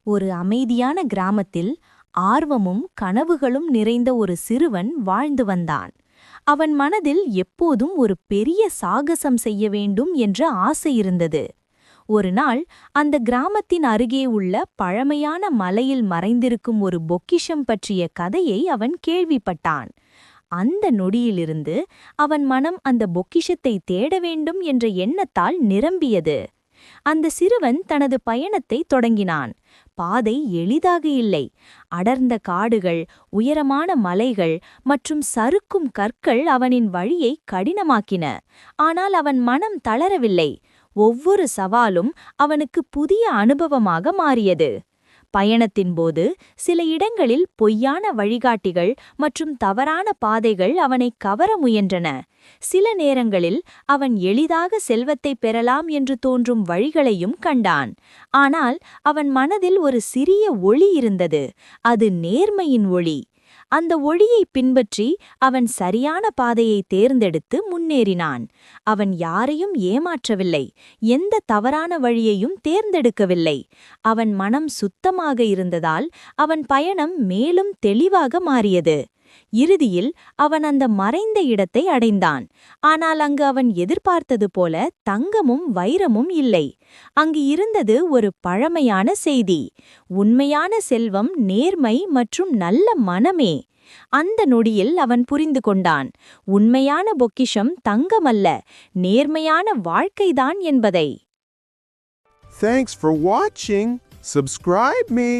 ஒரு அமைதியான கிராமத்தில் ஆர்வமும் கனவுகளும் நிறைந்த ஒரு சிறுவன் வாழ்ந்து வந்தான். அவன் மனதில் எப்போதும் ஒரு பெரிய சாகசம் செய்ய வேண்டும் என்ற ஆசை இருந்தது. ஒரு நாள் அந்த கிராமத்தின் அருகே உள்ள பழமையான மலையில் மறைந்திருக்கும் ஒரு பொக்கிஷம் பற்றிய கதையை அவன் கேள்விப்பட்டான். அந்த நொடியிலிருந்து அவன் மனம் அந்த பொக்கிஷத்தை தேட வேண்டும் என்ற எண்ணத்தால் நிரம்பியது. அந்த சிறுவன் தனது பயணத்தை தொடங்கினான். பாதை எளிதாக இல்லை. அடர்ந்த காடுகள், உயரமான மலைகள் மற்றும் சறுக்கும் கற்கள் அவனின் வழியை கடினமாக்கின. ஆனால் அவன் மனம் தளரவில்லை. ஒவ்வொரு சவாலும் அவனுக்கு புதிய அனுபவமாக மாறியது. பயணத்தின்போது சில இடங்களில் பொய்யான வழிகாட்டிகள் மற்றும் தவறான பாதைகள் அவனை கவர முயன்றன. சில நேரங்களில் அவன் எளிதாக செல்வத்தை பெறலாம் என்று தோன்றும் வழிகளையும் கண்டான். ஆனால் அவன் மனதில் ஒரு சிறிய ஒளி இருந்தது. அது நேர்மையின் ஒளி. அந்த ஒளியை பின்பற்றி அவன் சரியான பாதையை தேர்ந்தெடுத்து முன்னேறினான். அவன் யாரையும் ஏமாற்றவில்லை. எந்த தவறான வழியையும் தேர்ந்தெடுக்கவில்லை. அவன் மனம் சுத்தமாக இருந்ததால் அவன் பயணம் மேலும் தெளிவாக மாறியது. இறுதியில் அவன் அந்த மறைந்த இடத்தை அடைந்தான். ஆனால் அங்கு அவன் எதிர்பார்த்தது போல தங்கமும் வைரமும் இல்லை. அங்கு இருந்தது ஒரு பழமையான செய்தி. உண்மையான செல்வம் நேர்மை மற்றும் நல்ல மனமே. அந்த நொடியில் அவன் புரிந்து கொண்டான், உண்மையான பொக்கிஷம் தங்கமல்ல, நேர்மையான வாழ்க்கைதான் என்பதை. Thanks for watching. Subscribe me.